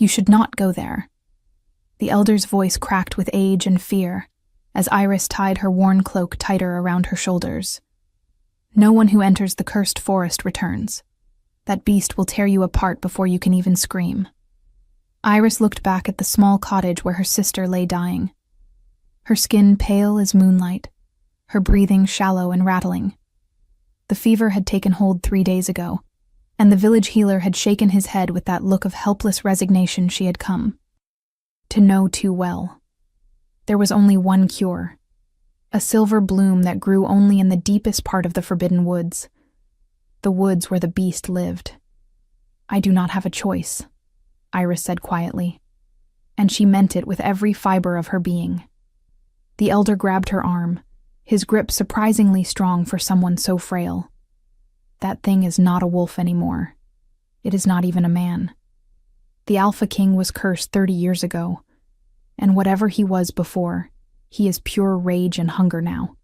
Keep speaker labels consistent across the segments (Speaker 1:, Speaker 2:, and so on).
Speaker 1: You should not go there." The elder's voice cracked with age and fear as Iris tied her worn cloak tighter around her shoulders. "No one who enters the cursed forest returns. That beast will tear you apart before you can even scream." Iris looked back at the small cottage where her sister lay dying. Her skin pale as moonlight, her breathing shallow and rattling. The fever had taken hold 3 days ago, and the village healer had shaken his head with that look of helpless resignation she had come to know too well. There was only one cure, a silver bloom that grew only in the deepest part of the forbidden woods, the woods where the beast lived. "I do not have a choice," Iris said quietly, and she meant it with every fiber of her being. The elder grabbed her arm, his grip surprisingly strong for someone so frail. "That thing is not a wolf anymore. It is not even a man. The Alpha King was cursed 30 years ago, and whatever he was before, he is pure rage and hunger now.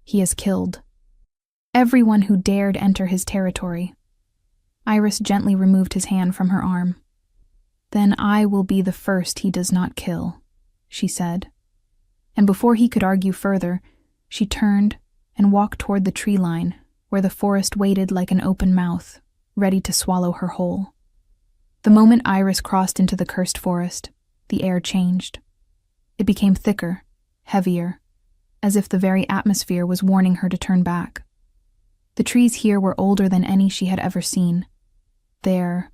Speaker 1: He has killed everyone who dared enter his territory." Iris gently removed his hand from her arm. "Then I will be the first he does not kill," she said. And before he could argue further, she turned and walked toward the tree line, where the forest waited like an open mouth, ready to swallow her whole. The moment Iris crossed into the cursed forest, the air changed. It became thicker, heavier, as if the very atmosphere was warning her to turn back. The trees here were older than any she had ever seen. Their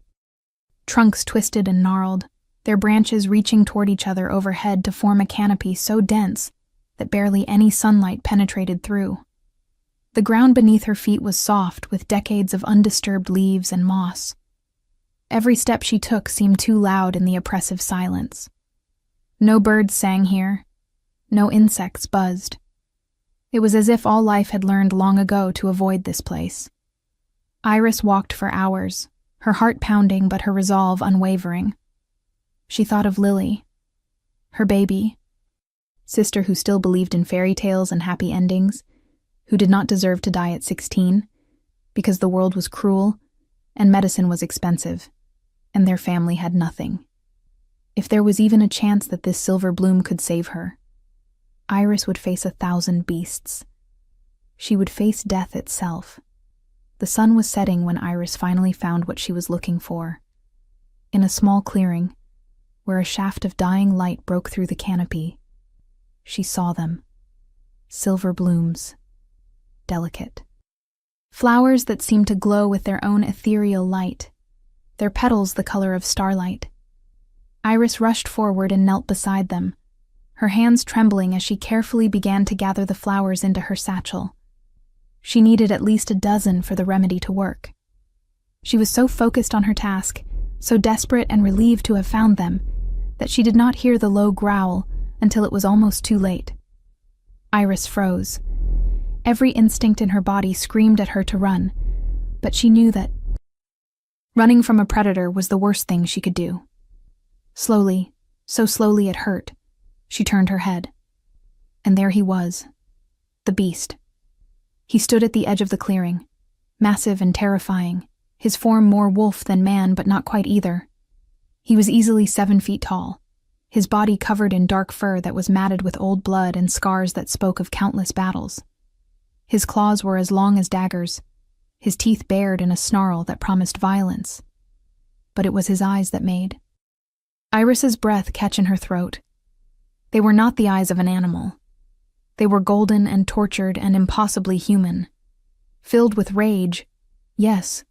Speaker 1: trunks twisted and gnarled, their branches reaching toward each other overhead to form a canopy so dense that barely any sunlight penetrated through. The ground beneath her feet was soft with decades of undisturbed leaves and moss. Every step she took seemed too loud in the oppressive silence. No birds sang here, no insects buzzed. It was as if all life had learned long ago to avoid this place. Iris walked for hours, her heart pounding but her resolve unwavering. She thought of Lily, her baby, sister who still believed in fairy tales and happy endings, who did not deserve to die at 16, because the world was cruel and medicine was expensive, and their family had nothing. If there was even a chance that this silver bloom could save her, Iris would face 1,000 beasts. She would face death itself. The sun was setting when Iris finally found what she was looking for. In a small clearing, where a shaft of dying light broke through the canopy, she saw them. Silver blooms, delicate. Flowers that seemed to glow with their own ethereal light, their petals the color of starlight. Iris rushed forward and knelt beside them, her hands trembling as she carefully began to gather the flowers into her satchel. She needed at least a dozen for the remedy to work. She was so focused on her task, so desperate and relieved to have found them, that she did not hear the low growl until it was almost too late. Iris froze. Every instinct in her body screamed at her to run, but she knew that running from a predator was the worst thing she could do. Slowly, so slowly it hurt, she turned her head. And there he was, the beast. He stood at the edge of the clearing, massive and terrifying, his form more wolf than man, but not quite either. He was easily 7 feet tall, his body covered in dark fur that was matted with old blood and scars that spoke of countless battles. His claws were as long as daggers, his teeth bared in a snarl that promised violence. But it was his eyes that made Iris's breath catch in her throat. They were not the eyes of an animal. They were golden and tortured and impossibly human, filled with rage, yes,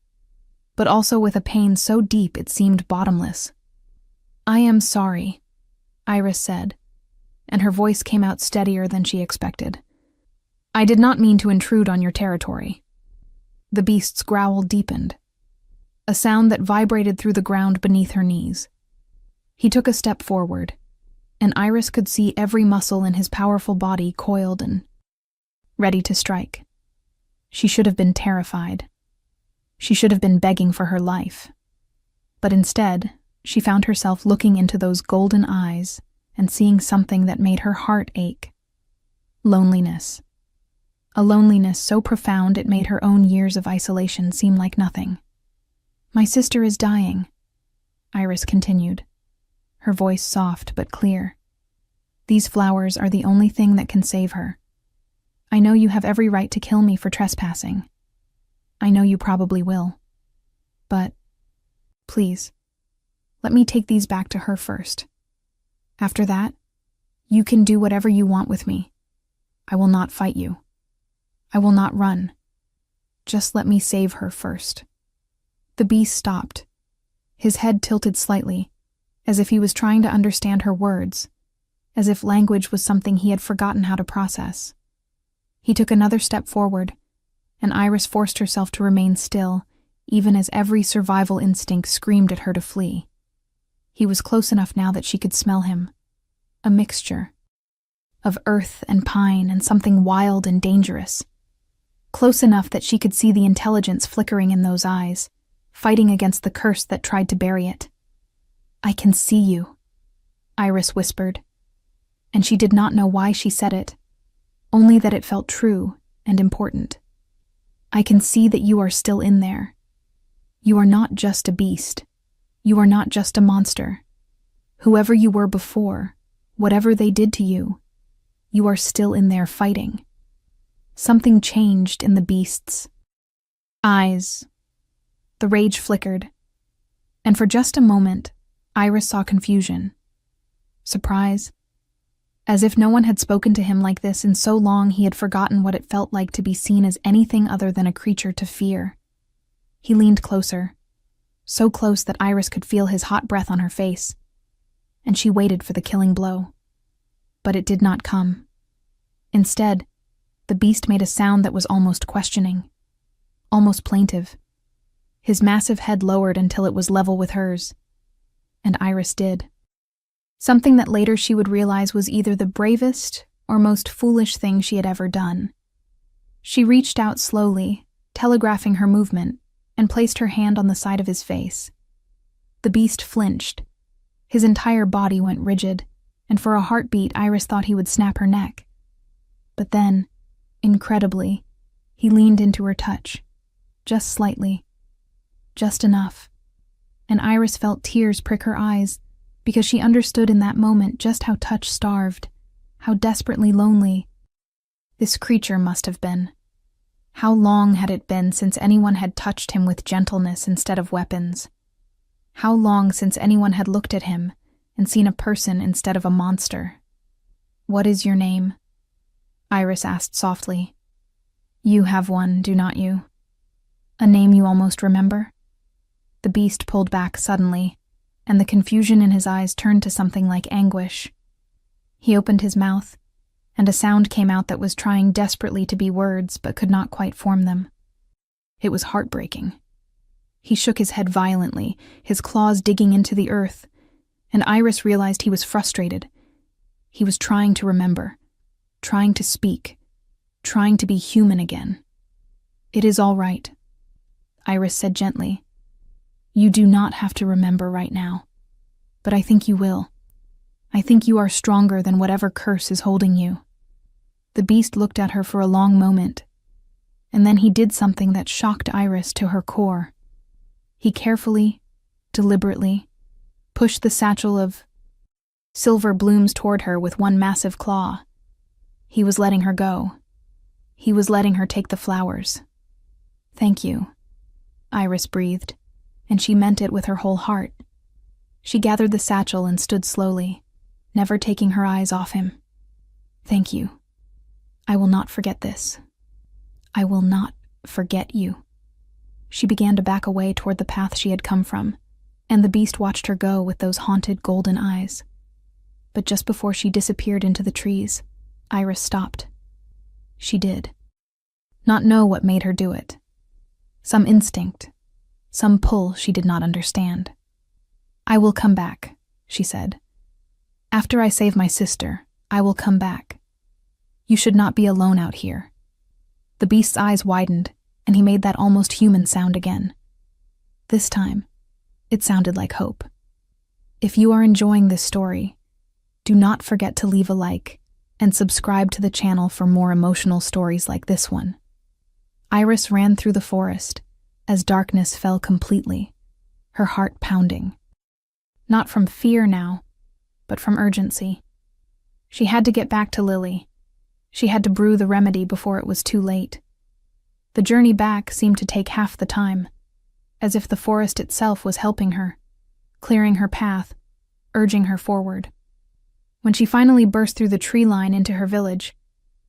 Speaker 1: but also with a pain so deep it seemed bottomless. "I am sorry," Iris said, and her voice came out steadier than she expected. "I did not mean to intrude on your territory." The beast's growl deepened, a sound that vibrated through the ground beneath her knees. He took a step forward, and Iris could see every muscle in his powerful body coiled and ready to strike. She should have been terrified. She should have been begging for her life. But instead, she found herself looking into those golden eyes and seeing something that made her heart ache. Loneliness. A loneliness so profound it made her own years of isolation seem like nothing. "My sister is dying," Iris continued, her voice soft but clear. "These flowers are the only thing that can save her. I know you have every right to kill me for trespassing. I know you probably will. But, please, let me take these back to her first. After that, you can do whatever you want with me. I will not fight you. I will not run. Just let me save her first." The beast stopped, his head tilted slightly, as if he was trying to understand her words, as if language was something he had forgotten how to process. He took another step forward, and Iris forced herself to remain still, even as every survival instinct screamed at her to flee. He was close enough now that she could smell him, a mixture of earth and pine and something wild and dangerous. Close enough that she could see the intelligence flickering in those eyes, fighting against the curse that tried to bury it. "I can see you," Iris whispered, and she did not know why she said it, only that it felt true and important. "I can see that you are still in there. You are not just a beast. You are not just a monster. Whoever you were before, whatever they did to you, you are still in there fighting." Something changed in the beast's eyes. The rage flickered, and for just a moment, Iris saw confusion, surprise. As if no one had spoken to him like this in so long, he had forgotten what it felt like to be seen as anything other than a creature to fear. He leaned closer, so close that Iris could feel his hot breath on her face, and she waited for the killing blow. But it did not come. Instead, the beast made a sound that was almost questioning, almost plaintive. His massive head lowered until it was level with hers, and Iris did. Something that later she would realize was either the bravest or most foolish thing she had ever done. She reached out slowly, telegraphing her movement, and placed her hand on the side of his face. The beast flinched. His entire body went rigid, and for a heartbeat Iris thought he would snap her neck. But then, incredibly, he leaned into her touch, just slightly, just enough, and Iris felt tears prick her eyes because she understood in that moment just how touch-starved, how desperately lonely this creature must have been. How long had it been since anyone had touched him with gentleness instead of weapons? How long since anyone had looked at him and seen a person instead of a monster? "What is your name?" Iris asked softly. "You have one, do not you? A name you almost remember?" The beast pulled back suddenly, and the confusion in his eyes turned to something like anguish. He opened his mouth, and a sound came out that was trying desperately to be words but could not quite form them. It was heartbreaking. He shook his head violently, his claws digging into the earth, and Iris realized he was frustrated. He was trying to remember, trying to speak, trying to be human again. "It is all right," Iris said gently. "You do not have to remember right now, but I think you will. I think you are stronger than whatever curse is holding you." The beast looked at her for a long moment, and then he did something that shocked Iris to her core. He carefully, deliberately, pushed the satchel of silver blooms toward her with one massive claw. He was letting her go. He was letting her take the flowers. "Thank you," Iris breathed, and she meant it with her whole heart. She gathered the satchel and stood slowly, never taking her eyes off him. "Thank you. I will not forget this. I will not forget you." She began to back away toward the path she had come from, and the beast watched her go with those haunted golden eyes. But just before she disappeared into the trees, Iris stopped. She did not know what made her do it. Some instinct, some pull she did not understand. "I will come back," she said. "After I save my sister, I will come back. You should not be alone out here." The beast's eyes widened, and he made that almost human sound again. This time, it sounded like hope. If you are enjoying this story, do not forget to leave a like and subscribe to the channel for more emotional stories like this one. Iris ran through the forest as darkness fell completely, her heart pounding. Not from fear now, but from urgency. She had to get back to Lily. She had to brew the remedy before it was too late. The journey back seemed to take half the time, as if the forest itself was helping her, clearing her path, urging her forward. When she finally burst through the tree line into her village,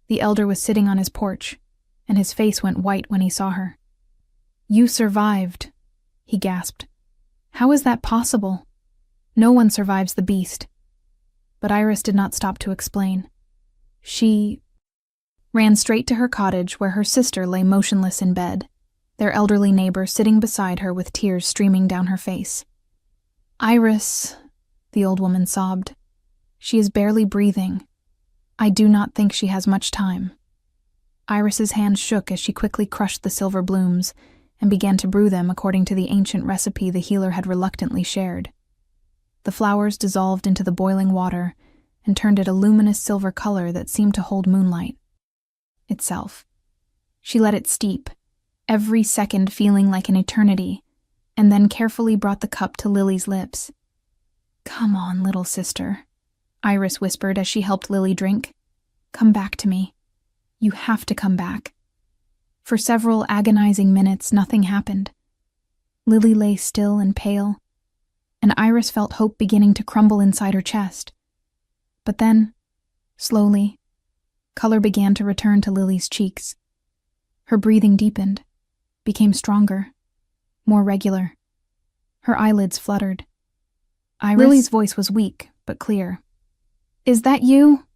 Speaker 1: the elder was sitting on his porch, and his face went white when he saw her. "You survived," he gasped. "How is that possible? No one survives the beast." But Iris did not stop to explain. She ran straight to her cottage where her sister lay motionless in bed, their elderly neighbor sitting beside her with tears streaming down her face. "Iris," the old woman sobbed. "She is barely breathing. I do not think she has much time." Iris's hand shook as she quickly crushed the silver blooms and began to brew them according to the ancient recipe the healer had reluctantly shared. The flowers dissolved into the boiling water and turned it a luminous silver color that seemed to hold moonlight itself. She let it steep, every second feeling like an eternity, and then carefully brought the cup to Lily's lips. "Come on, little sister," Iris whispered as she helped Lily drink. "Come back to me. You have to come back." For several agonizing minutes, nothing happened. Lily lay still and pale, and Iris felt hope beginning to crumble inside her chest. But then, slowly, color began to return to Lily's cheeks. Her breathing deepened, became stronger, more regular. Her eyelids fluttered. Lily's voice was weak, but clear. "Is that you?"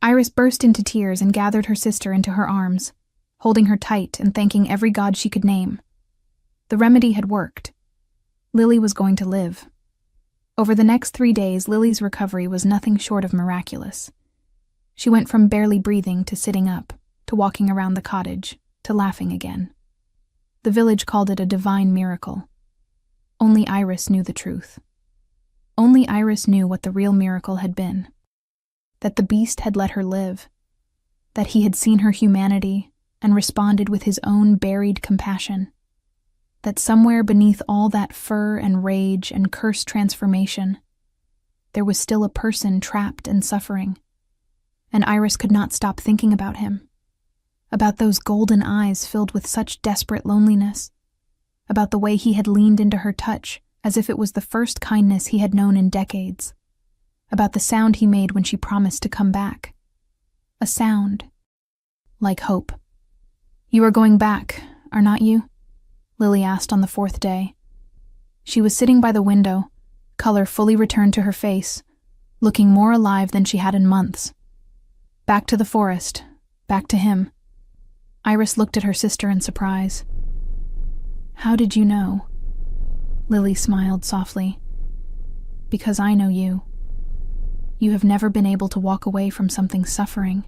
Speaker 1: Iris burst into tears and gathered her sister into her arms, holding her tight and thanking every god she could name. The remedy had worked. Lily was going to live. Over the next 3 days, Lily's recovery was nothing short of miraculous. She went from barely breathing to sitting up, to walking around the cottage, to laughing again. The village called it a divine miracle. Only Iris knew the truth. Only Iris knew what the real miracle had been. That the beast had let her live. That he had seen her humanity and responded with his own buried compassion. That somewhere beneath all that fur and rage and cursed transformation, there was still a person trapped and suffering. And Iris could not stop thinking about him. About those golden eyes filled with such desperate loneliness. About the way he had leaned into her touch as if it was the first kindness he had known in decades. About the sound he made when she promised to come back. A sound like hope. "You are going back, are not you?" Lily asked on the 4th day. She was sitting by the window, color fully returned to her face, looking more alive than she had in months. Back to the forest, back to him. Iris looked at her sister in surprise. "How did you know?" Lily smiled softly. "Because I know you. You have never been able to walk away from something suffering.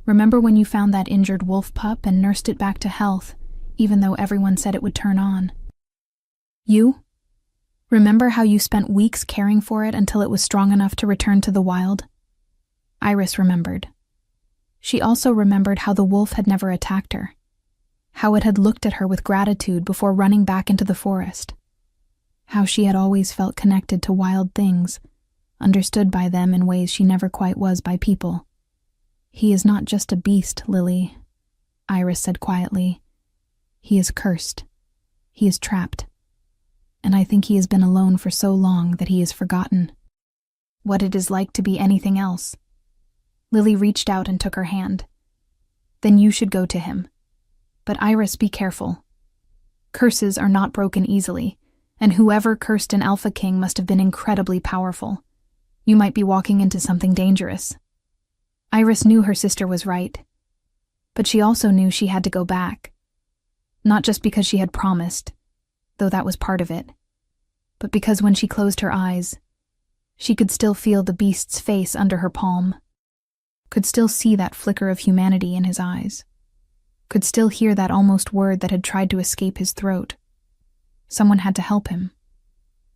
Speaker 1: Remember when you found that injured wolf pup and nursed it back to health, even though everyone said it would turn on? You? Remember how you spent weeks caring for it until it was strong enough to return to the wild?" Iris remembered. She also remembered how the wolf had never attacked her, how it had looked at her with gratitude before running back into the forest, how she had always felt connected to wild things, understood by them in ways she never quite was by people. "He is not just a beast, Lily," Iris said quietly. "He is cursed. He is trapped. And I think he has been alone for so long that he has forgotten what it is like to be anything else." Lily reached out and took her hand. "Then you should go to him. But Iris, be careful. Curses are not broken easily, and whoever cursed an Alpha King must have been incredibly powerful. You might be walking into something dangerous." Iris knew her sister was right, but she also knew she had to go back. Not just because she had promised, though that was part of it, but because when she closed her eyes, she could still feel the beast's face under her palm, could still see that flicker of humanity in his eyes, could still hear that almost word that had tried to escape his throat. Someone had to help him.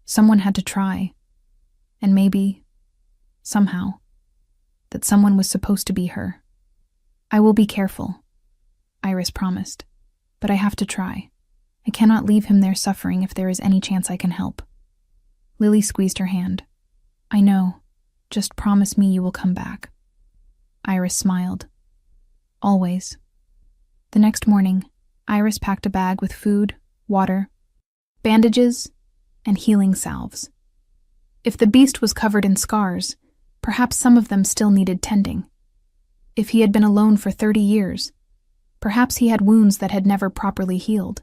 Speaker 1: Someone had to try. And maybe, somehow, that someone was supposed to be her. "I will be careful," Iris promised, "but I have to try. I cannot leave him there suffering if there is any chance I can help." Lily squeezed her hand. I know. Just promise me you will come back. Iris smiled. Always. The next morning, Iris packed a bag with food, water, bandages, and healing salves. If the beast was covered in scars, perhaps some of them still needed tending. If he had been alone for 30 years, perhaps he had wounds that had never properly healed.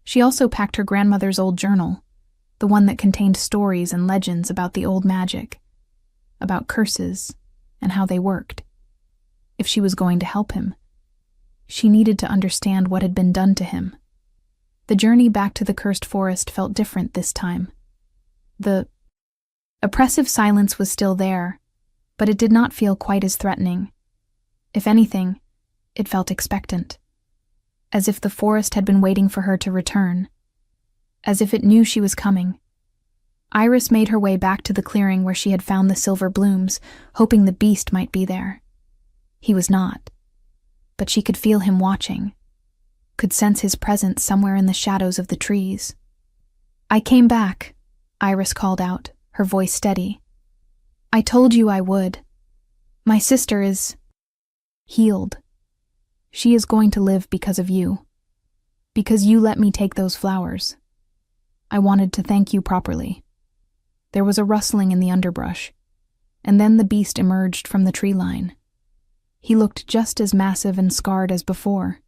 Speaker 1: She also packed her grandmother's old journal, the one that contained stories and legends about the old magic, about curses, and how they worked. If she was going to help him, she needed to understand what had been done to him. The journey back to the cursed forest felt different this time. The oppressive silence was still there, but it did not feel quite as threatening. If anything, it felt expectant, as if the forest had been waiting for her to return, as if it knew she was coming. Iris made her way back to the clearing where she had found the silver blooms, hoping the beast might be there. He was not, but she could feel him watching, could sense his presence somewhere in the shadows of the trees. "I came back," Iris called out, her voice steady. "I told you I would. My sister is healed. She is going to live because of you. Because you let me take those flowers. I wanted to thank you properly." There was a rustling in the underbrush, and then the beast emerged from the tree line. He looked just as massive and scarred as before,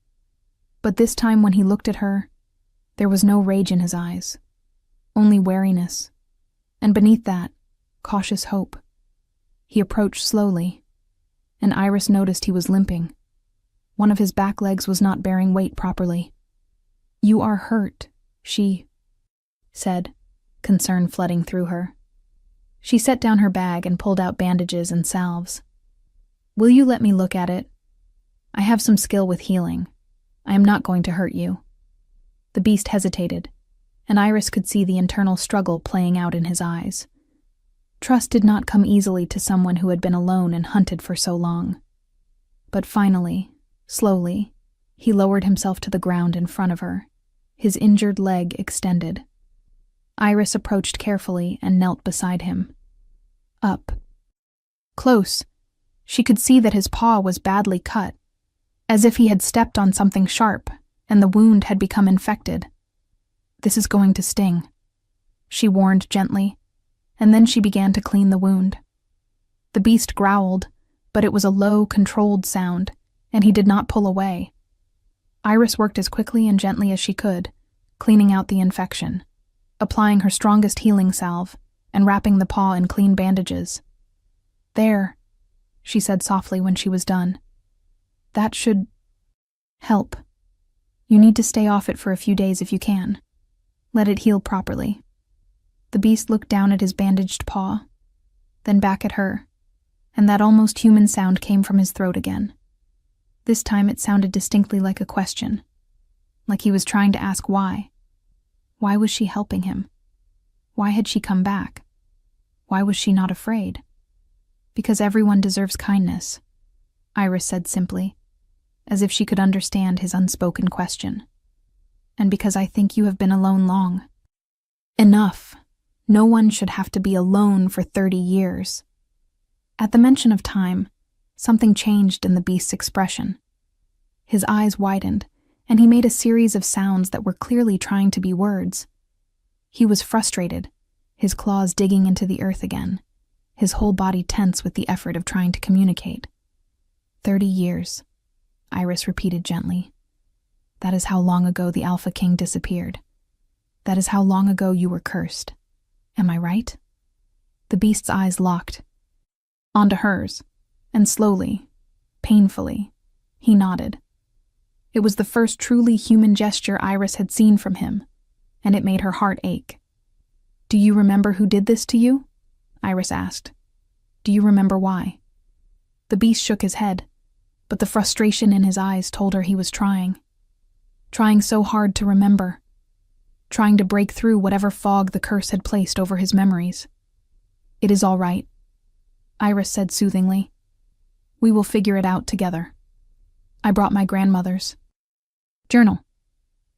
Speaker 1: but this time when he looked at her, there was no rage in his eyes, only wariness, and beneath that, cautious hope. He approached slowly, and Iris noticed he was limping. One of his back legs was not bearing weight properly. "You are hurt," she said, concern flooding through her. She set down her bag and pulled out bandages and salves. "Will you let me look at it? I have some skill with healing. I am not going to hurt you." The beast hesitated, and Iris could see the internal struggle playing out in his eyes. Trust did not come easily to someone who had been alone and hunted for so long. But finally, slowly, he lowered himself to the ground in front of her, his injured leg extended. Iris approached carefully and knelt beside him. Up. Close. She could see that his paw was badly cut, as if he had stepped on something sharp and the wound had become infected. "This is going to sting," she warned gently, and then she began to clean the wound. The beast growled, but it was a low, controlled sound, and he did not pull away. Iris worked as quickly and gently as she could, cleaning out the infection, applying her strongest healing salve, and wrapping the paw in clean bandages. "There," she said softly when she was done. "That should help. You need to stay off it for a few days if you can. Let it heal properly." The beast looked down at his bandaged paw, then back at her, and that almost human sound came from his throat again. This time it sounded distinctly like a question, like he was trying to ask why. Why was she helping him? Why had she come back? Why was she not afraid? "Because everyone deserves kindness," Iris said simply, as if she could understand his unspoken question. "And because I think you have been alone long. Enough. No one should have to be alone for 30 years. At the mention of time, something changed in the beast's expression. His eyes widened, and he made a series of sounds that were clearly trying to be words. He was frustrated, his claws digging into the earth again, his whole body tense with the effort of trying to communicate. 30 years, Iris repeated gently. That is how long ago the Alpha King disappeared. That is how long ago you were cursed. Am I right? The beast's eyes locked onto hers, and slowly, painfully, he nodded. It was the first truly human gesture Iris had seen from him, and it made her heart ache. "Do you remember who did this to you?" Iris asked. "Do you remember why?" The beast shook his head, but the frustration in his eyes told her he was trying so hard to remember, trying to break through whatever fog the curse had placed over his memories. "It is all right," Iris said soothingly. "We will figure it out together. I brought my grandmother's journal.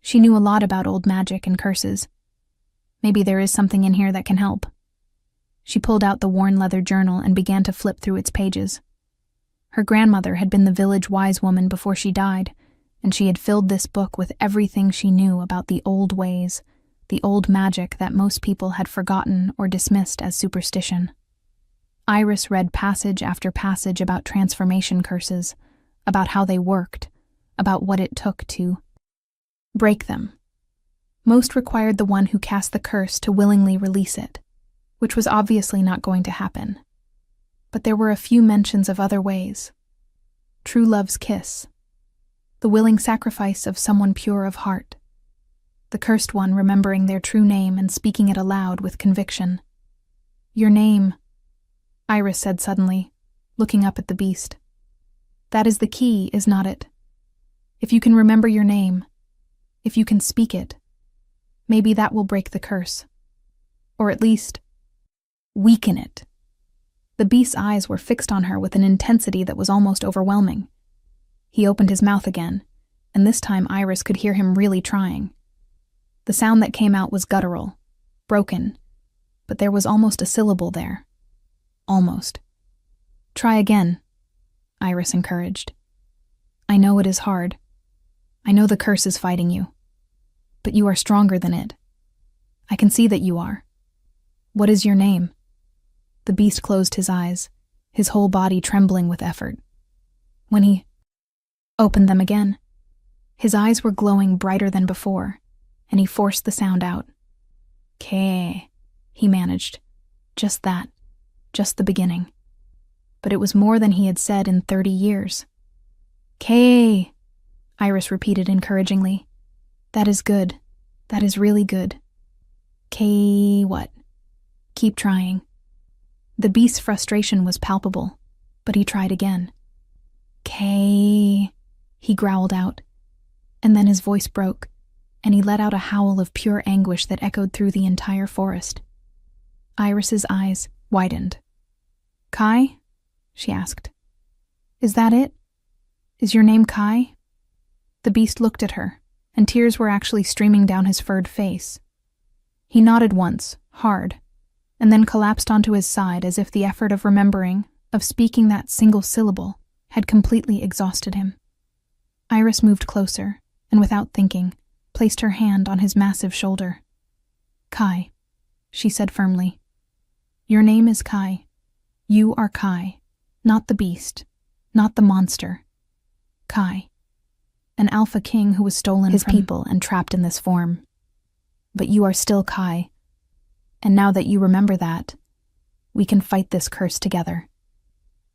Speaker 1: She knew a lot about old magic and curses. Maybe there is something in here that can help." She pulled out the worn leather journal and began to flip through its pages. Her grandmother had been the village wise woman before she died, and she had filled this book with everything she knew about the old ways, the old magic that most people had forgotten or dismissed as superstition. Iris read passage after passage about transformation curses, about how they worked, about what it took to break them. Most required the one who cast the curse to willingly release it, which was obviously not going to happen. But there were a few mentions of other ways. True love's kiss, the willing sacrifice of someone pure of heart, the cursed one remembering their true name and speaking it aloud with conviction. "Your name," Iris said suddenly, looking up at the beast. "That is the key, is not it? If you can remember your name, if you can speak it, maybe that will break the curse. Or at least, weaken it." The beast's eyes were fixed on her with an intensity that was almost overwhelming. He opened his mouth again, and this time Iris could hear him really trying. The sound that came out was guttural, broken, but there was almost a syllable there. Almost. "Try again," Iris encouraged. "I know it is hard. I know the curse is fighting you. But you are stronger than it. I can see that you are. What is your name?" The beast closed his eyes, his whole body trembling with effort. When he opened them again, his eyes were glowing brighter than before, and he forced the sound out. "Ke," he managed. Just that. Just the beginning. But it was more than he had said in 30 years. "Ke," Iris repeated encouragingly. "That is good. That is really good. Ke what? Keep trying." The beast's frustration was palpable, but he tried again. "Ke," he growled out, and then his voice broke, and he let out a howl of pure anguish that echoed through the entire forest. Iris's eyes widened. "Kai?" she asked. "Is that it? Is your name Kai?" The beast looked at her, and tears were actually streaming down his furred face. He nodded once, hard, and then collapsed onto his side as if the effort of remembering, of speaking that single syllable, had completely exhausted him. Iris moved closer, and without thinking, placed her hand on his massive shoulder. "Kai," she said firmly. "Your name is Kai. You are Kai, not the beast, not the monster. Kai, an alpha king who was stolen his people and trapped in this form. But you are still Kai, and now that you remember that, we can fight this curse together."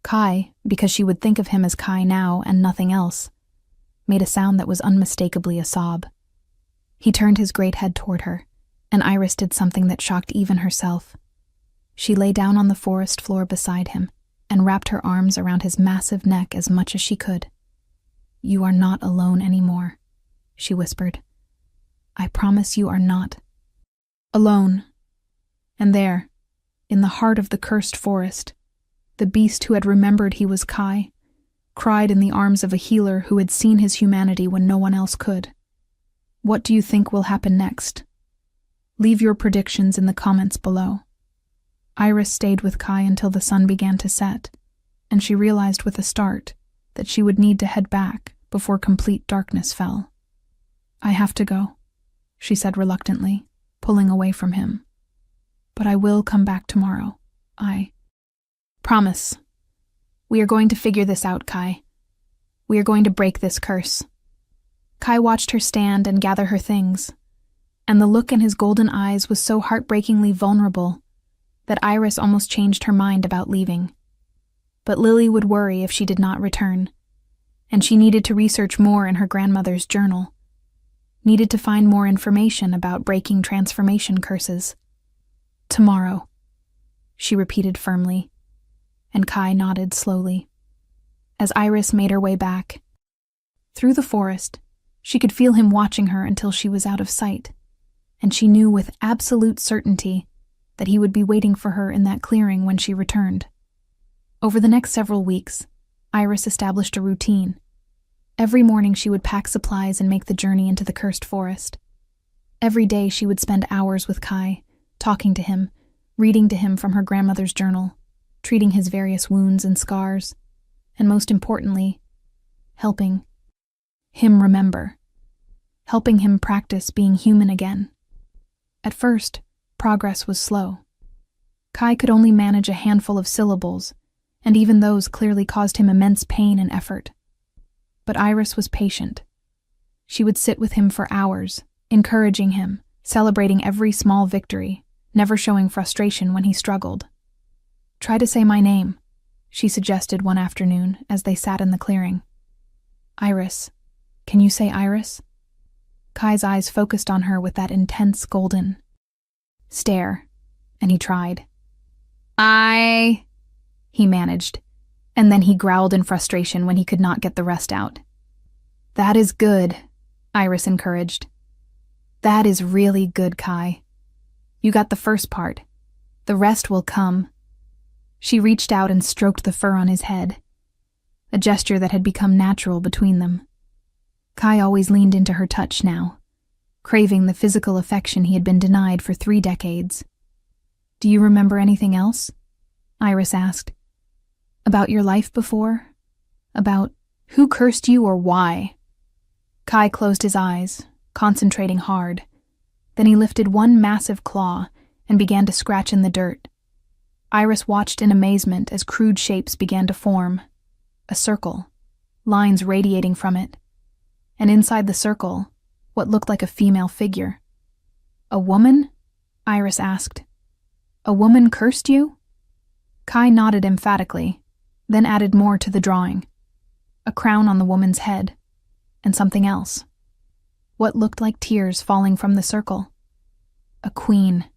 Speaker 1: Kai, because she would think of him as Kai now and nothing else, made a sound that was unmistakably a sob. He turned his great head toward her, and Iris did something that shocked even herself. She lay down on the forest floor beside him and wrapped her arms around his massive neck as much as she could. "You are not alone anymore," she whispered. "I promise you are not alone." And there, in the heart of the cursed forest, the beast who had remembered he was Kai cried in the arms of a healer who had seen his humanity when no one else could. What do you think will happen next? Leave your predictions in the comments below. Iris stayed with Kai until the sun began to set, and she realized with a start that she would need to head back before complete darkness fell. "I have to go," she said reluctantly, pulling away from him. "But I will come back tomorrow. I promise. We are going to figure this out, Kai. We are going to break this curse." Kai watched her stand and gather her things, and the look in his golden eyes was so heartbreakingly vulnerable that Iris almost changed her mind about leaving. But Lily would worry if she did not return, and she needed to research more in her grandmother's journal, needed to find more information about breaking transformation curses. "Tomorrow," she repeated firmly, and Kai nodded slowly. As Iris made her way back through the forest, she could feel him watching her until she was out of sight, and she knew with absolute certainty that he would be waiting for her in that clearing when she returned. Over the next several weeks, Iris established a routine. Every morning she would pack supplies and make the journey into the cursed forest. Every day she would spend hours with Kai, talking to him, reading to him from her grandmother's journal, treating his various wounds and scars, and most importantly, helping him remember, helping him practice being human again. At first, progress was slow. Kai could only manage a handful of syllables, and even those clearly caused him immense pain and effort. But Iris was patient. She would sit with him for hours, encouraging him, celebrating every small victory, never showing frustration when he struggled. "Try to say my name," she suggested one afternoon as they sat in the clearing. "Iris. Can you say Iris?" Kai's eyes focused on her with that intense golden stare, and he tried. He managed, and then he growled in frustration when he could not get the rest out. "That is good," Iris encouraged. "That is really good, Kai. You got the first part. The rest will come." She reached out and stroked the fur on his head, a gesture that had become natural between them. Kai always leaned into her touch now, craving the physical affection he had been denied for 3 decades. "Do you remember anything else?" Iris asked. "About your life before? About who cursed you or why?" Kai closed his eyes, concentrating hard. Then he lifted one massive claw and began to scratch in the dirt. Iris watched in amazement as crude shapes began to form. A circle, lines radiating from it, and inside the circle, what looked like a female figure. "A woman?" Iris asked. "A woman cursed you?" Kai nodded emphatically, then added more to the drawing. A crown on the woman's head, and something else. What looked like tears falling from the circle. "A queen,"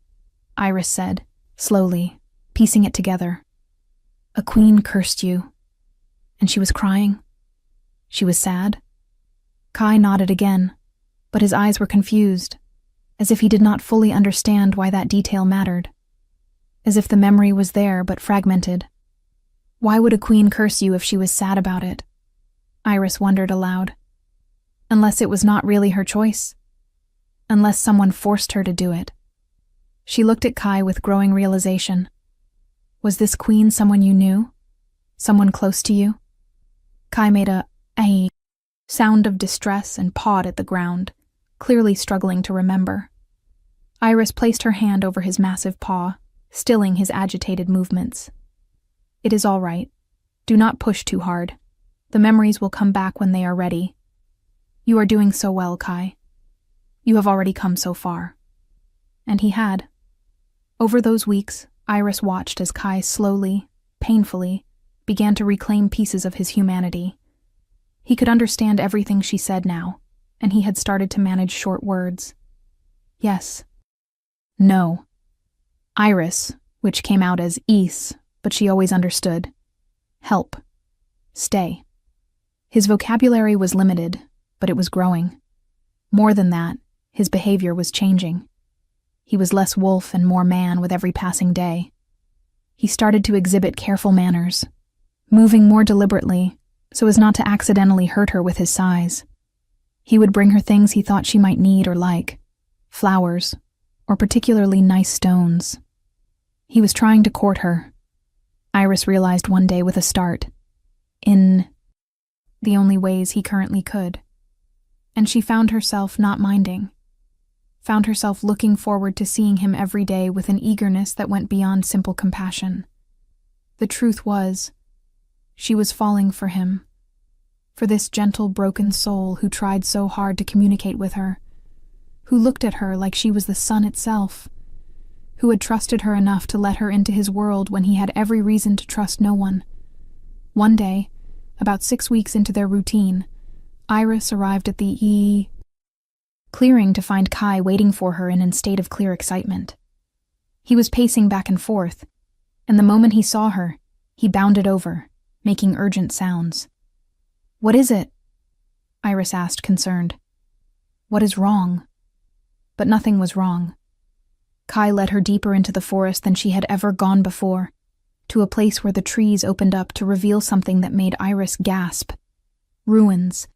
Speaker 1: Iris said, slowly, piecing it together. "A queen cursed you. And she was crying? She was sad?" Kai nodded again, but his eyes were confused, as if he did not fully understand why that detail mattered. As if the memory was there but fragmented. Why would a queen curse you if she was sad about it? Iris wondered aloud. Unless it was not really her choice. Unless someone forced her to do it. She looked at Kai with growing realization. Was this queen someone you knew? Someone close to you? Kai made a sound of distress and pawed at the ground, clearly struggling to remember. Iris placed her hand over his massive paw, stilling his agitated movements. "It is all right. Do not push too hard. The memories will come back when they are ready. You are doing so well, Kai. You have already come so far." And he had. Over those weeks, Iris watched as Kai slowly, painfully, began to reclaim pieces of his humanity. He could understand everything she said now, and he had started to manage short words. Yes. No. Iris, which came out as Is, but she always understood. Help. Stay. His vocabulary was limited, but it was growing. More than that, his behavior was changing. He was less wolf and more man with every passing day. He started to exhibit careful manners, moving more deliberately so as not to accidentally hurt her with his size. He would bring her things he thought she might need or like, flowers, or particularly nice stones. He was trying to court her, Iris realized one day with a start, in the only ways he currently could. And she found herself not minding, found herself looking forward to seeing him every day with an eagerness that went beyond simple compassion. The truth was, she was falling for him, for this gentle, broken soul who tried so hard to communicate with her, who looked at her like she was the sun itself, who had trusted her enough to let her into his world when he had every reason to trust no one. One day, about 6 weeks into their routine, Iris arrived at the clearing to find Kai waiting for her in a state of clear excitement. He was pacing back and forth, and the moment he saw her, he bounded over, making urgent sounds. "What is it?" Iris asked, concerned. "What is wrong?" But nothing was wrong. Kai led her deeper into the forest than she had ever gone before, to a place where the trees opened up to reveal something that made Iris gasp. Ruins.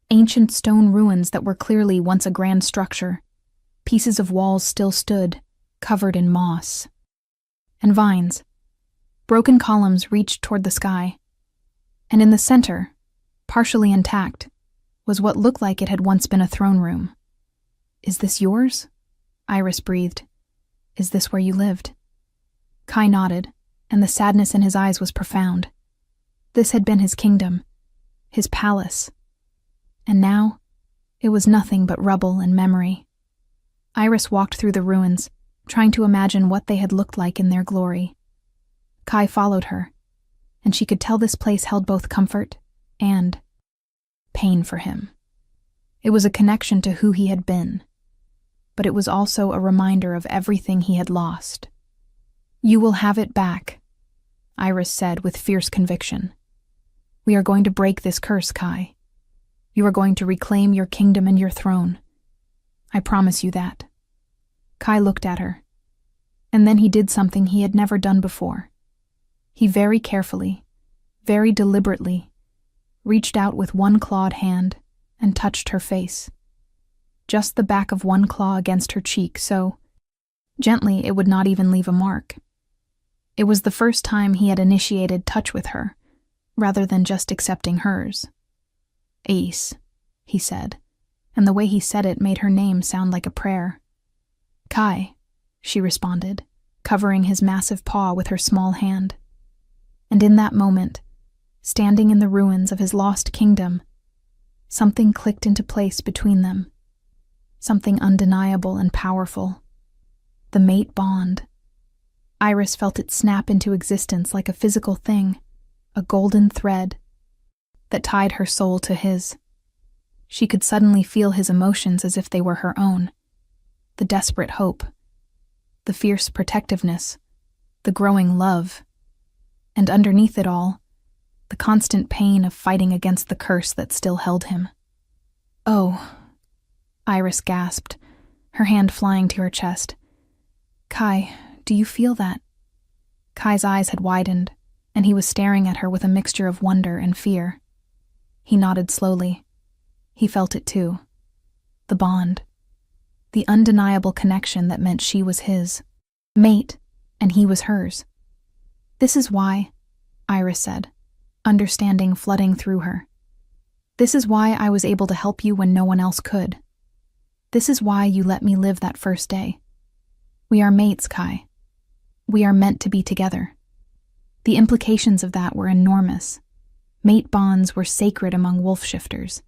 Speaker 1: Ancient stone ruins that were clearly once a grand structure. Pieces of walls still stood, covered in moss. and vines. Broken columns reached toward the sky. And in the center, partially intact, was what looked like it had once been a throne room. "Is this yours?" Iris breathed. "Is this where you lived?" Kai nodded, and the sadness in his eyes was profound. This had been his kingdom, his palace. And now, it was nothing but rubble and memory. Iris walked through the ruins, trying to imagine what they had looked like in their glory. Kai followed her, and she could tell this place held both comfort and pain for him. It was a connection to who he had been, but it was also a reminder of everything he had lost. "You will have it back," Iris said with fierce conviction. "We are going to break this curse, Kai. You are going to reclaim your kingdom and your throne. I promise you that." Kai looked at her, and then he did something he had never done before. He very carefully, very deliberately, reached out with one clawed hand and touched her face. Just the back of one claw against her cheek, so gently it would not even leave a mark. It was the first time he had initiated touch with her, rather than just accepting hers. "Ace," he said, and the way he said it made her name sound like a prayer. "Kai," she responded, covering his massive paw with her small hand. And in that moment, standing in the ruins of his lost kingdom, something clicked into place between them. Something undeniable and powerful. The mate bond. Iris felt it snap into existence like a physical thing, a golden thread that tied her soul to his. She could suddenly feel his emotions as if they were her own. The desperate hope, the fierce protectiveness, the growing love, and underneath it all, the constant pain of fighting against the curse that still held him. "Oh," Iris gasped, her hand flying to her chest. "Kai, do you feel that?" Kai's eyes had widened, and he was staring at her with a mixture of wonder and fear. He nodded slowly. He felt it too. The bond. The undeniable connection that meant she was his mate, and he was hers. "This is why," Iris said, understanding flooding through her. "This is why I was able to help you when no one else could. This is why you let me live that first day. We are mates, Kai. We are meant to be together." The implications of that were enormous. Mate bonds were sacred among wolf shifters.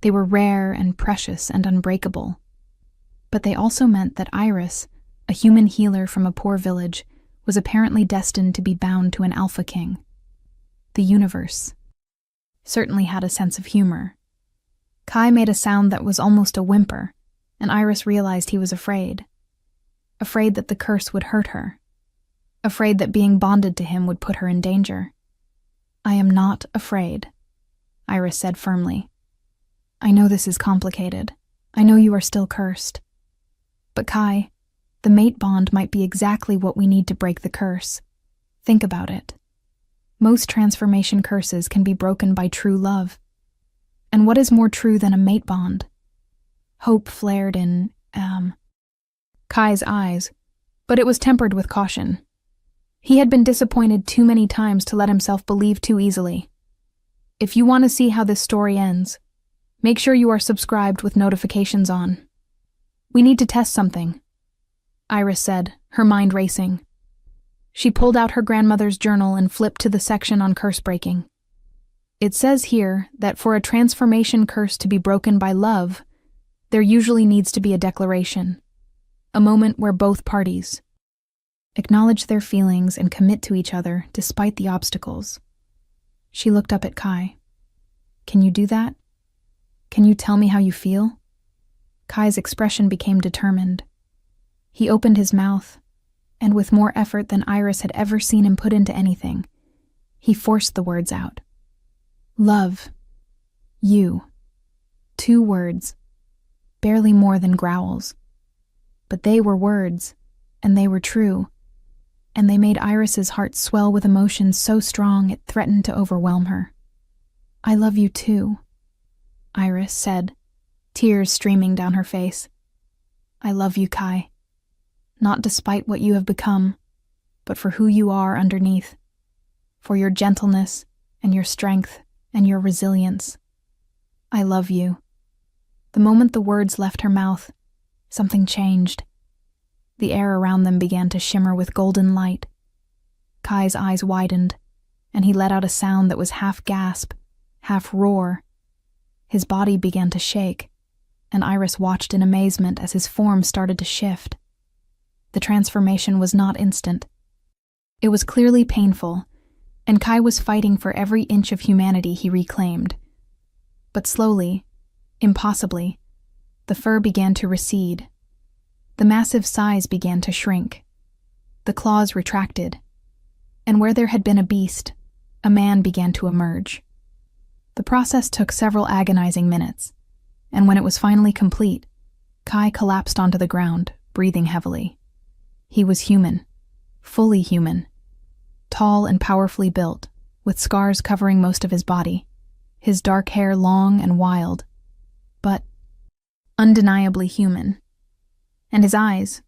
Speaker 1: They were rare and precious and unbreakable. But they also meant that Iris, a human healer from a poor village, was apparently destined to be bound to an alpha king. The universe certainly had a sense of humor. Kai made a sound that was almost a whimper, and Iris realized he was afraid. Afraid that the curse would hurt her. Afraid that being bonded to him would put her in danger. "I am not afraid," Iris said firmly. "I know this is complicated. I know you are still cursed. But Kai, the mate bond might be exactly what we need to break the curse. Think about it. Most transformation curses can be broken by true love. And what is more true than a mate bond?" Hope flared in, Kai's eyes, but it was tempered with caution. He had been disappointed too many times to let himself believe too easily. If you want to see how this story ends, make sure you are subscribed with notifications on. "We need to test something," Iris said, her mind racing. She pulled out her grandmother's journal and flipped to the section on curse breaking. "It says here that for a transformation curse to be broken by love, there usually needs to be a declaration, a moment where both parties acknowledge their feelings and commit to each other despite the obstacles." She looked up at Kai. "Can you do that? Can you tell me how you feel?" Kai's expression became determined. He opened his mouth, and with more effort than Iris had ever seen him put into anything, he forced the words out. "Love. You." 2 words. Barely more than growls. But they were words, and they were true, and they made Iris's heart swell with emotion so strong it threatened to overwhelm her. "I love you too," Iris said, tears streaming down her face. "I love you, Kai. Not despite what you have become, but for who you are underneath, for your gentleness and your strength and your resilience. I love you." The moment the words left her mouth, something changed. The air around them began to shimmer with golden light. Kai's eyes widened, and he let out a sound that was half gasp, half roar. His body began to shake, and Iris watched in amazement as his form started to shift. The transformation was not instant. It was clearly painful, and Kai was fighting for every inch of humanity he reclaimed. But slowly, impossibly, the fur began to recede. The massive size began to shrink. The claws retracted, and where there had been a beast, a man began to emerge. The process took several agonizing minutes, and when it was finally complete, Kai collapsed onto the ground, breathing heavily. He was human, fully human, tall and powerfully built, with scars covering most of his body, his dark hair long and wild, but undeniably human. And his eyes,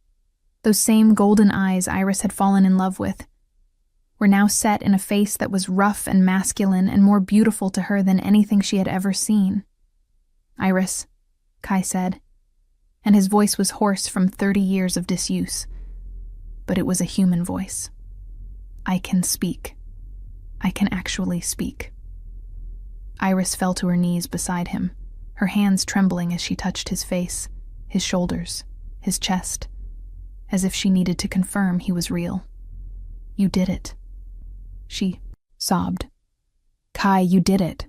Speaker 1: those same golden eyes Iris had fallen in love with, were now set in a face that was rough and masculine and more beautiful to her than anything she had ever seen. "Iris," Kai said, and his voice was hoarse from 30 years of disuse. But it was a human voice. "I can speak. I can actually speak." Iris fell to her knees beside him, her hands trembling as she touched his face, his shoulders, his chest, as if she needed to confirm he was real. "You did it," she sobbed. "Kai, you did it.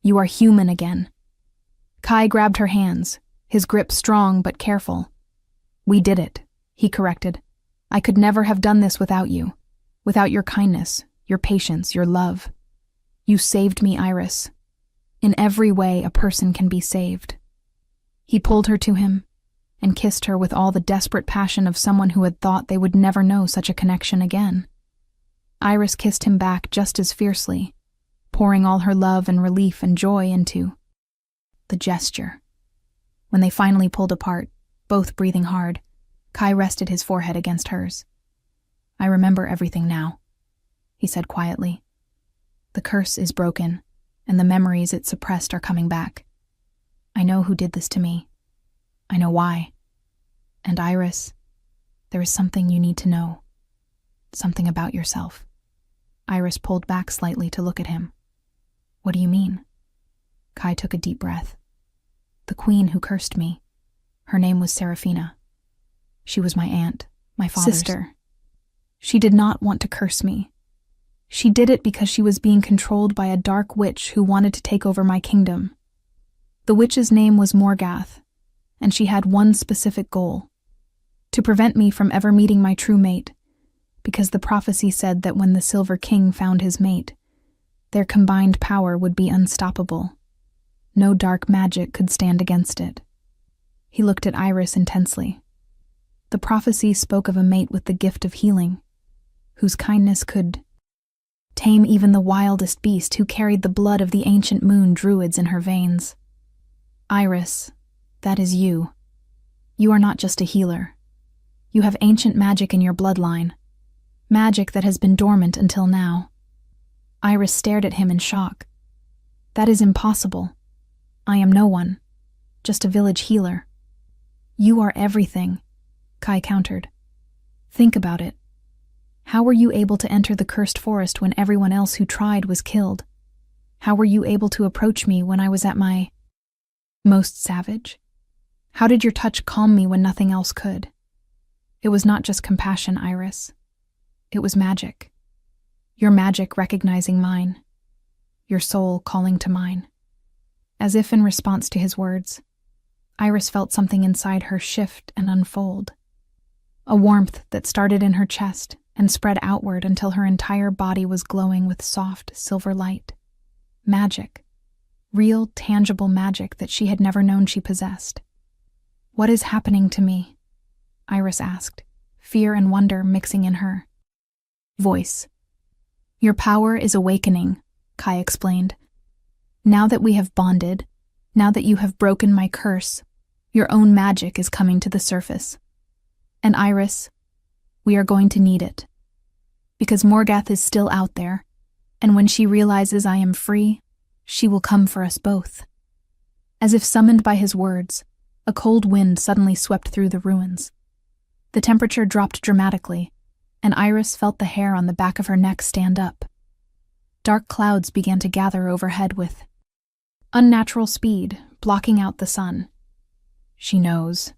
Speaker 1: You are human again." Kai grabbed her hands, his grip strong but careful. "We did it," he corrected. "I could never have done this without you, without your kindness, your patience, your love. You saved me, Iris. In every way a person can be saved." He pulled her to him and kissed her with all the desperate passion of someone who had thought they would never know such a connection again. Iris kissed him back just as fiercely, pouring all her love and relief and joy into the gesture. When they finally pulled apart, both breathing hard, Kai rested his forehead against hers. "I remember everything now," he said quietly. "The curse is broken, and the memories it suppressed are coming back. I know who did this to me. I know why. And Iris, there is something you need to know. Something about yourself." Iris pulled back slightly to look at him. "What do you mean?" Kai took a deep breath. "The queen who cursed me, her name was Seraphina. She was my aunt, my father's sister. She did not want to curse me. She did it because she was being controlled by a dark witch who wanted to take over my kingdom. The witch's name was Morgath, and she had one specific goal: to prevent me from ever meeting my true mate, because the prophecy said that when the Silver King found his mate, their combined power would be unstoppable. No dark magic could stand against it." He looked at Iris intensely. The prophecy spoke of a mate with the gift of healing, whose kindness could tame even the wildest beast, who carried the blood of the ancient moon druids in her veins. "Iris, that is you. You are not just a healer. You have ancient magic in your bloodline, magic that has been dormant until now." Iris stared at him in shock. "That is impossible. I am no one, just a village healer." "You are everything," Kai countered. "Think about it. How were you able to enter the cursed forest when everyone else who tried was killed? How were you able to approach me when I was at my most savage? How did your touch calm me when nothing else could? It was not just compassion, Iris. It was magic. Your magic recognizing mine. Your soul calling to mine." As if in response to his words, Iris felt something inside her shift and unfold. A warmth that started in her chest and spread outward until her entire body was glowing with soft silver light. Magic. Real, tangible magic that she had never known she possessed. "What is happening to me?" Iris asked, fear and wonder mixing in her voice. "Your power is awakening," Kai explained. "Now that we have bonded, now that you have broken my curse, your own magic is coming to the surface. And Iris, we are going to need it. because Morgath is still out there, and when she realizes I am free, she will come for us both." As if summoned by his words, a cold wind suddenly swept through the ruins. The temperature dropped dramatically, and Iris felt the hair on the back of her neck stand up. Dark clouds began to gather overhead with unnatural speed, blocking out the sun. "She knows,"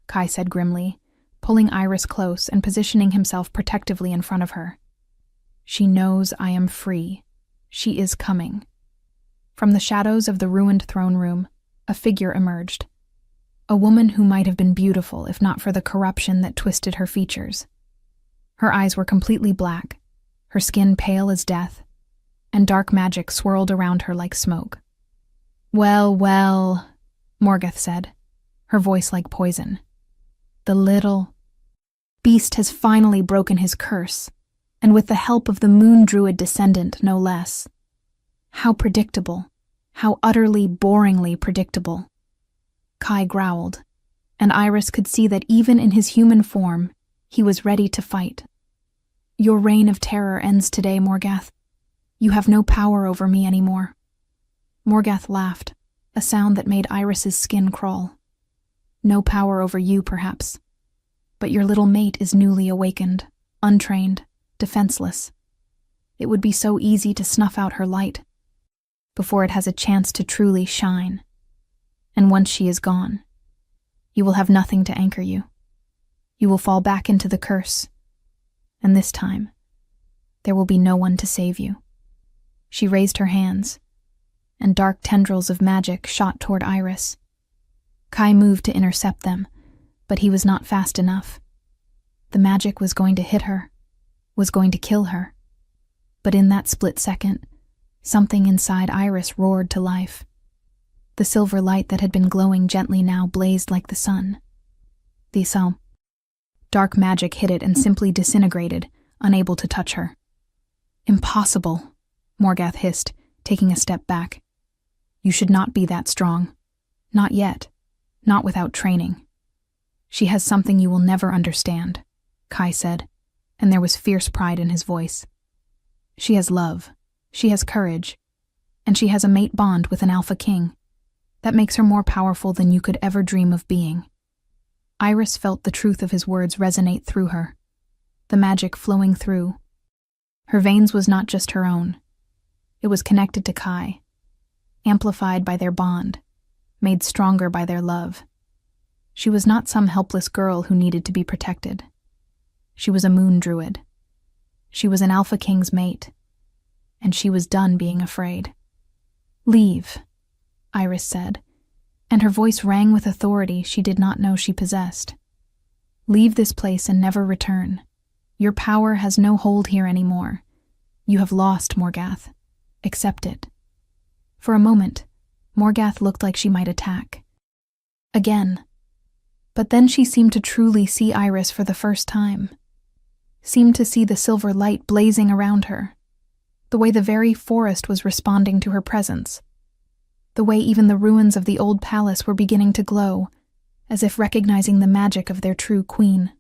Speaker 1: Kai said grimly, pulling Iris close and positioning himself protectively in front of her. "She knows I am free. She is coming." From the shadows of the ruined throne room, a figure emerged. A woman who might have been beautiful if not for the corruption that twisted her features. Her eyes were completely black, her skin pale as death, and dark magic swirled around her like smoke. "Well, well," Morgath said, her voice like poison. "The little beast has finally broken his curse, and with the help of the moon druid descendant, no less. How predictable, how utterly, boringly predictable." Kai growled, and Iris could see that even in his human form, he was ready to fight. "Your reign of terror ends today, Morgath. You have no power over me anymore." Morgath laughed, a sound that made Iris's skin crawl. "No power over you, perhaps. But your little mate is newly awakened, untrained, defenseless. It would be so easy to snuff out her light before it has a chance to truly shine. And once she is gone, you will have nothing to anchor you. You will fall back into the curse, and this time, there will be no one to save you." She raised her hands, and dark tendrils of magic shot toward Iris. Kai moved to intercept them, but he was not fast enough. The magic was going to hit her, was going to kill her. But in that split second, something inside Iris roared to life. The silver light that had been glowing gently now blazed like the sun. Dark magic hit it and simply disintegrated, unable to touch her. "Impossible," Morgath hissed, taking a step back. "You should not be that strong. Not yet. Not without training." "She has something you will never understand," Kai said, and there was fierce pride in his voice. "She has love. She has courage. And she has a mate bond with an alpha king. That makes her more powerful than you could ever dream of being." Iris felt the truth of his words resonate through her, the magic flowing through. Her veins was not just her own. It was connected to Kai, amplified by their bond, made stronger by their love. She was not some helpless girl who needed to be protected. She was a moon druid. She was an alpha king's mate, and she was done being afraid. "Leave," Iris said, and her voice rang with authority she did not know she possessed. "Leave this place and never return. Your power has no hold here anymore. You have lost, Morgath. Accept it." For a moment, Morgath looked like she might attack. Again. But then she seemed to truly see Iris for the first time. Seemed to see the silver light blazing around her. The way the very forest was responding to her presence. The way even the ruins of the old palace were beginning to glow, as if recognizing the magic of their true queen.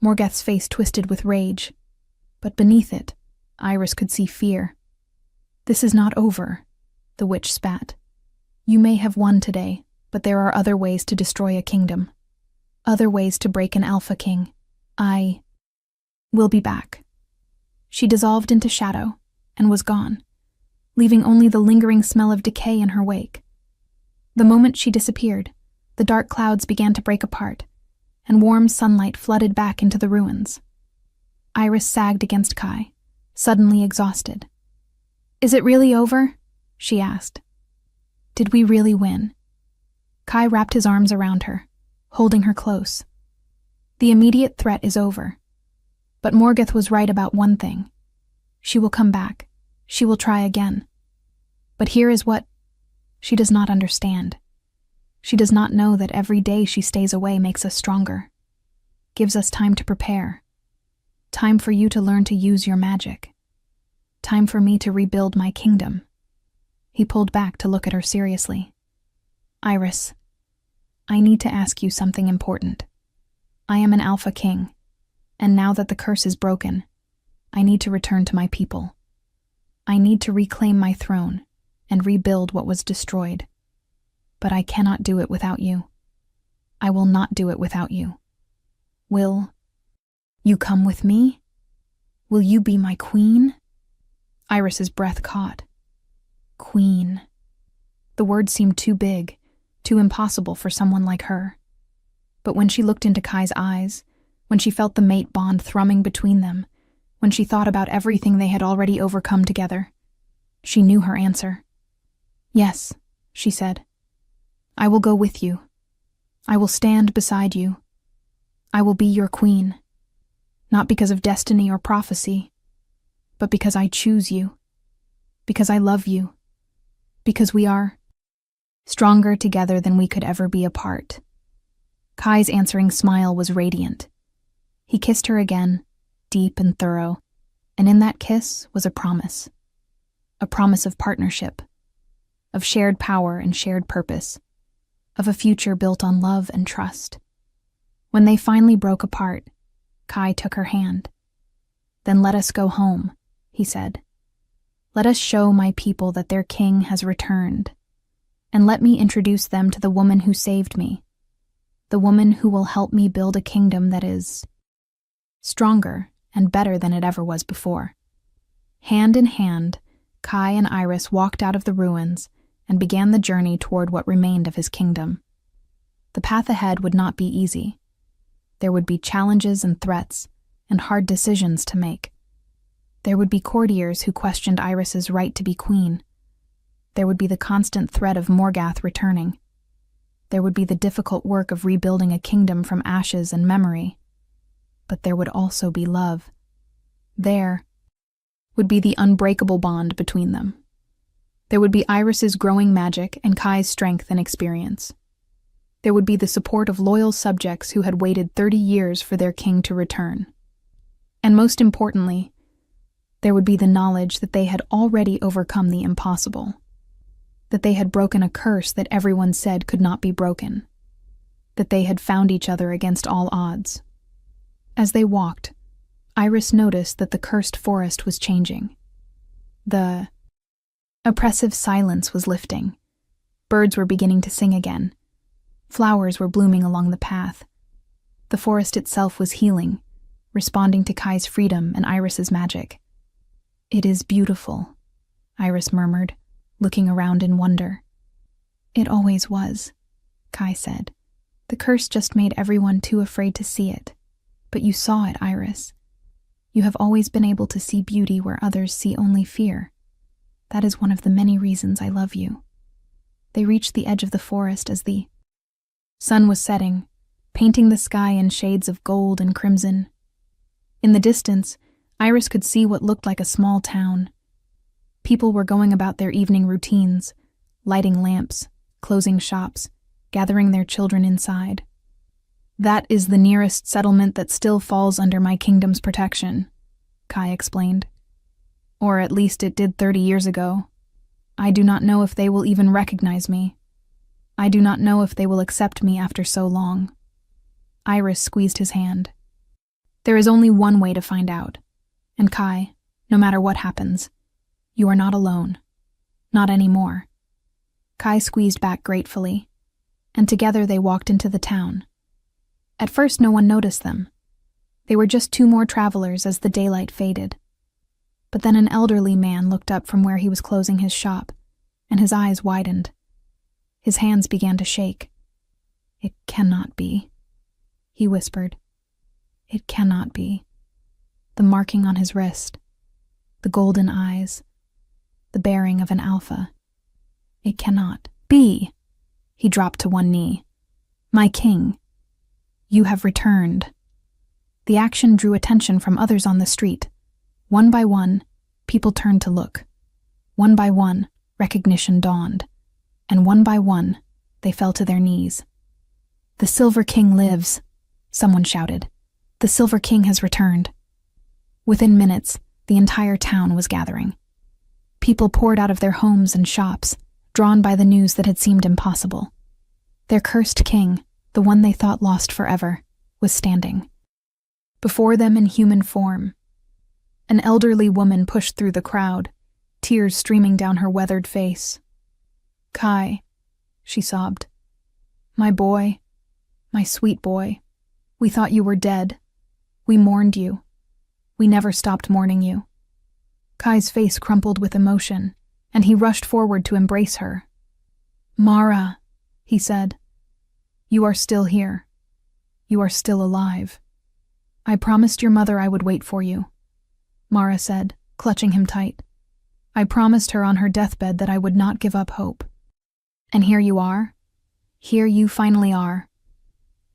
Speaker 1: Morgath's face twisted with rage, but beneath it, Iris could see fear. "This is not over," the witch spat. "You may have won today, but there are other ways to destroy a kingdom. Other ways to break an alpha king. I will be back." She dissolved into shadow and was gone, leaving only the lingering smell of decay in her wake. The moment she disappeared, the dark clouds began to break apart, and warm sunlight flooded back into the ruins. Iris sagged against Kai, suddenly exhausted. "Is it really over?" she asked. "Did we really win?" Kai wrapped his arms around her, holding her close. "The immediate threat is over. But Morgath was right about one thing. She will come back. She will try again. But here is what she does not understand. She does not know that every day she stays away makes us stronger, gives us time to prepare, time for you to learn to use your magic, time for me to rebuild my kingdom." He pulled back to look at her seriously. "Iris, I need to ask you something important. I am an alpha king, and now that the curse is broken, I need to return to my people. I need to reclaim my throne and rebuild what was destroyed. But I cannot do it without you. I will not do it without you. Will you come with me? Will you be my queen?" Iris's breath caught. Queen. The word seemed too big, too impossible for someone like her. But when she looked into Kai's eyes, when she felt the mate bond thrumming between them, when she thought about everything they had already overcome together, she knew her answer. "Yes," she said. "I will go with you. I will stand beside you. I will be your queen, not because of destiny or prophecy, but because I choose you, because I love you, because we are stronger together than we could ever be apart." Kai's answering smile was radiant. He kissed her again, deep and thorough, and in that kiss was a promise of partnership, of shared power and shared purpose, of a future built on love and trust. When they finally broke apart, Kai took her hand. "Then let us go home," he said. "Let us show my people that their king has returned, and let me introduce them to the woman who saved me, the woman who will help me build a kingdom that is stronger and better than it ever was before." Hand in hand, Kai and Iris walked out of the ruins and began the journey toward what remained of his kingdom. The path ahead would not be easy. There would be challenges and threats, and hard decisions to make. There would be courtiers who questioned Iris's right to be queen. There would be the constant threat of Morgath returning. There would be the difficult work of rebuilding a kingdom from ashes and memory. But there would also be love. There would be the unbreakable bond between them. There would be Iris's growing magic and Kai's strength and experience. There would be the support of loyal subjects who had waited 30 years for their king to return. And most importantly, there would be the knowledge that they had already overcome the impossible, that they had broken a curse that everyone said could not be broken, that they had found each other against all odds. As they walked, Iris noticed that the cursed forest was changing. The oppressive silence was lifting. Birds were beginning to sing again. Flowers were blooming along the path. The forest itself was healing, responding to Kai's freedom and Iris's magic. "It is beautiful," Iris murmured, looking around in wonder. "It always was," Kai said. "The curse just made everyone too afraid to see it. But you saw it, Iris. You have always been able to see beauty where others see only fear. That is one of the many reasons I love you." They reached the edge of the forest as the sun was setting, painting the sky in shades of gold and crimson. In the distance, Iris could see what looked like a small town. People were going about their evening routines, lighting lamps, closing shops, gathering their children inside. "That is the nearest settlement that still falls under my kingdom's protection," Kai explained. "Or at least it did 30 years ago. I do not know if they will even recognize me. I do not know if they will accept me after so long." Iris squeezed his hand. "There is only one way to find out. And Kai, no matter what happens, you are not alone. Not anymore." Kai squeezed back gratefully, and together they walked into the town. At first no one noticed them. They were just two more travelers as the daylight faded. But then an elderly man looked up from where he was closing his shop, and his eyes widened. His hands began to shake. "It cannot be," he whispered. "It cannot be." The marking on his wrist, the golden eyes, the bearing of an alpha. "It cannot be." He dropped to one knee. "My king, you have returned." The action drew attention from others on the street. One by one, people turned to look. One by one, recognition dawned. And one by one, they fell to their knees. "The Silver King lives," someone shouted. "The Silver King has returned." Within minutes, the entire town was gathering. People poured out of their homes and shops, drawn by the news that had seemed impossible. Their cursed king, the one they thought lost forever, was standing before them in human form. An elderly woman pushed through the crowd, tears streaming down her weathered face. "Kai," she sobbed. "My boy, my sweet boy. We thought you were dead. We mourned you. We never stopped mourning you." Kai's face crumpled with emotion, and he rushed forward to embrace her. "Mara," he said, "you are still here. You are still alive. I promised your mother I would wait for you," Mara said, clutching him tight. "I promised her on her deathbed that I would not give up hope. And here you are. Here you finally are."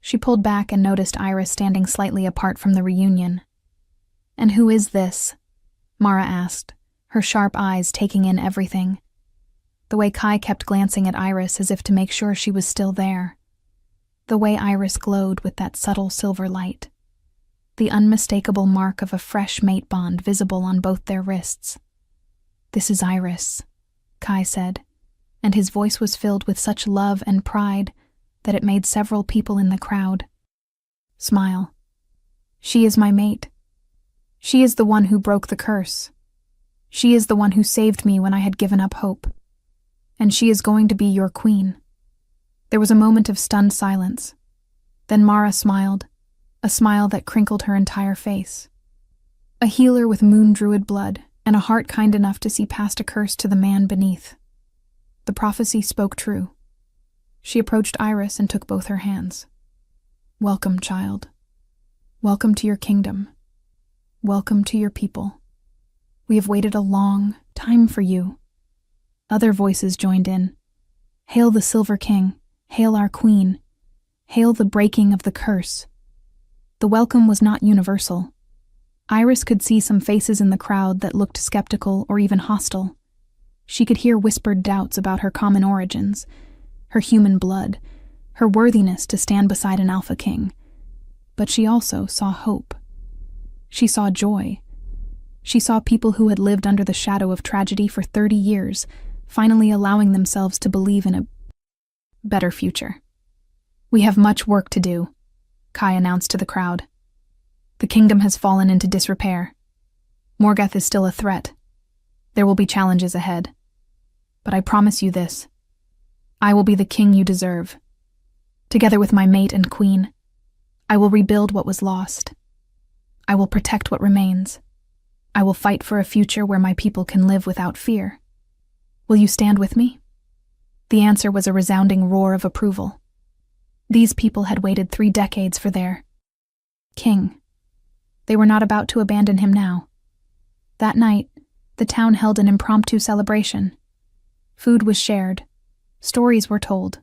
Speaker 1: She pulled back and noticed Iris standing slightly apart from the reunion. "And who is this?" Mara asked, her sharp eyes taking in everything. The way Kai kept glancing at Iris as if to make sure she was still there. The way Iris glowed with that subtle silver light. The unmistakable mark of a fresh mate bond visible on both their wrists. "This is Iris," Kai said, and his voice was filled with such love and pride that it made several people in the crowd smile. "She is my mate. She is the one who broke the curse. She is the one who saved me when I had given up hope. And she is going to be your queen." There was a moment of stunned silence. Then Mara smiled, a smile that crinkled her entire face. A healer with moon druid blood and a heart kind enough to see past a curse to the man beneath. The prophecy spoke true. She approached Iris and took both her hands. "Welcome, child. Welcome to your kingdom. Welcome to your people. We have waited a long time for you." Other voices joined in. "Hail the Silver King. Hail our queen. Hail the breaking of the curse." The welcome was not universal. Iris could see some faces in the crowd that looked skeptical or even hostile. She could hear whispered doubts about her common origins, her human blood, her worthiness to stand beside an Alpha King. But she also saw hope. She saw joy. She saw people who had lived under the shadow of tragedy for 30 years, finally allowing themselves to believe in a better future. "We have much work to do," Kai announced to the crowd. "The kingdom has fallen into disrepair. Morgoth is still a threat. There will be challenges ahead. But I promise you this. I will be the king you deserve. Together with my mate and queen, I will rebuild what was lost. I will protect what remains. I will fight for a future where my people can live without fear. Will you stand with me?" The answer was a resounding roar of approval. These people had waited 3 decades for their king. They were not about to abandon him now. That night, the town held an impromptu celebration. Food was shared. Stories were told.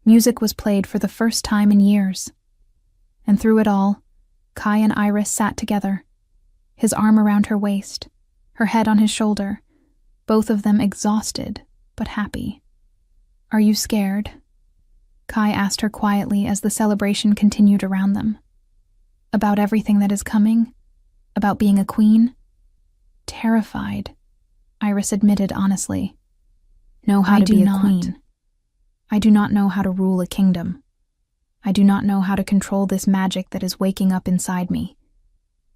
Speaker 1: Music was played for the first time in years. And through it all, Kai and Iris sat together, his arm around her waist, her head on his shoulder, both of them exhausted but happy. "Are you scared?" Kai asked her quietly as the celebration continued around them. "About everything that is coming? About being a queen?" "Terrified," Iris admitted honestly. "Know how to be a queen. I do not know how to rule a kingdom. I do not know how to control this magic that is waking up inside me.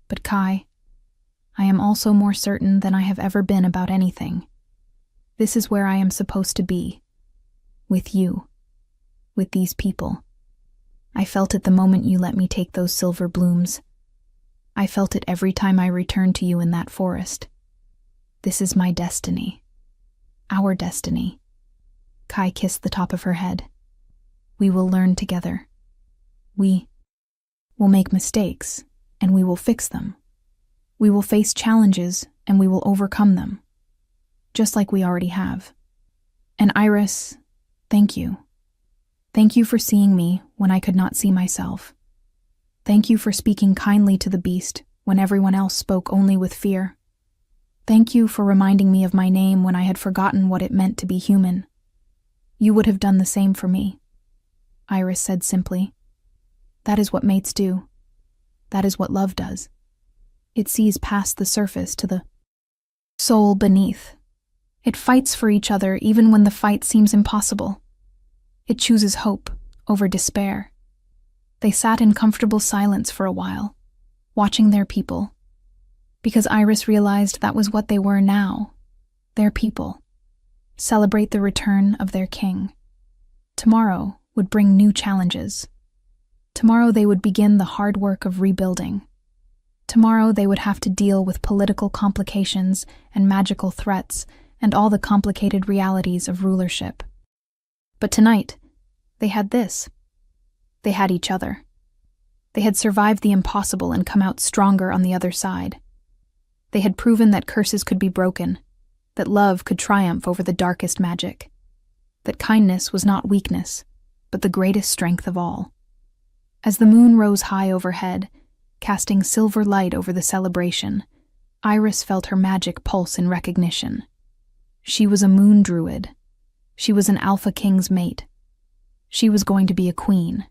Speaker 1: But Kai, I am also more certain than I have ever been about anything. This is where I am supposed to be. With you. With these people. I felt it the moment you let me take those silver blooms. I felt it every time I returned to you in that forest. This is my destiny. Our destiny." Kai kissed the top of her head. "We will learn together. We will make mistakes, and we will fix them. We will face challenges, and we will overcome them. Just like we already have. And Iris, thank you. Thank you for seeing me when I could not see myself. Thank you for speaking kindly to the beast when everyone else spoke only with fear. Thank you for reminding me of my name when I had forgotten what it meant to be human. You would have done the same for me," Iris said simply. "That is what mates do. That is what love does. It sees past the surface to the soul beneath. It fights for each other even when the fight seems impossible. It chooses hope over despair." They sat in comfortable silence for a while, watching their people. Because Iris realized that was what they were now, their people. Celebrate the return of their king. Tomorrow would bring new challenges. Tomorrow they would begin the hard work of rebuilding. Tomorrow they would have to deal with political complications and magical threats and all the complicated realities of rulership. But tonight, they had this. They had each other. They had survived the impossible and come out stronger on the other side. They had proven that curses could be broken, that love could triumph over the darkest magic, that kindness was not weakness, but the greatest strength of all. As the moon rose high overhead, casting silver light over the celebration, Iris felt her magic pulse in recognition. She was a moon druid. She was an alpha king's mate. She was going to be a queen.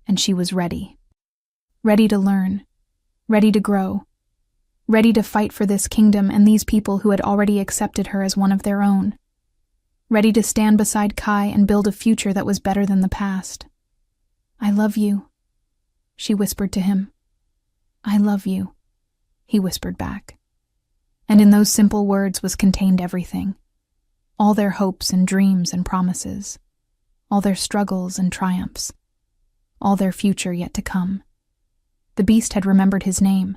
Speaker 1: And she was ready. Ready to learn. Ready to grow. Ready to fight for this kingdom and these people who had already accepted her as one of their own. Ready to stand beside Kai and build a future that was better than the past. "I love you," she whispered to him. "I love you," he whispered back. And in those simple words was contained everything. All their hopes and dreams and promises. All their struggles and triumphs. All their future yet to come. The beast had remembered his name.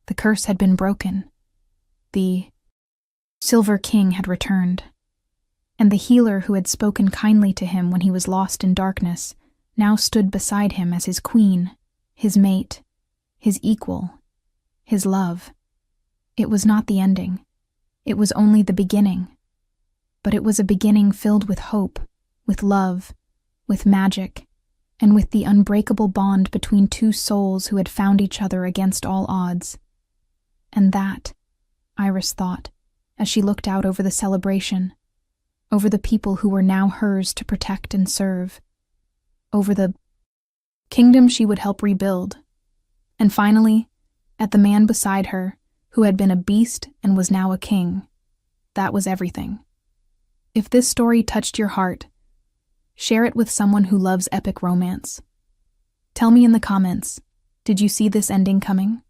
Speaker 1: The curse had been broken. The Silver King had returned. And the healer who had spoken kindly to him when he was lost in darkness now stood beside him as his queen, his mate, his equal, his love. It was not the ending. It was only the beginning. But it was a beginning filled with hope, with love, with magic, and with the unbreakable bond between two souls who had found each other against all odds. And that, Iris thought, as she looked out over the celebration, over the people who were now hers to protect and serve, over the kingdom she would help rebuild, and finally, at the man beside her, who had been a beast and was now a king. That was everything. If this story touched your heart, share it with someone who loves epic romance. Tell me in the comments, did you see this ending coming?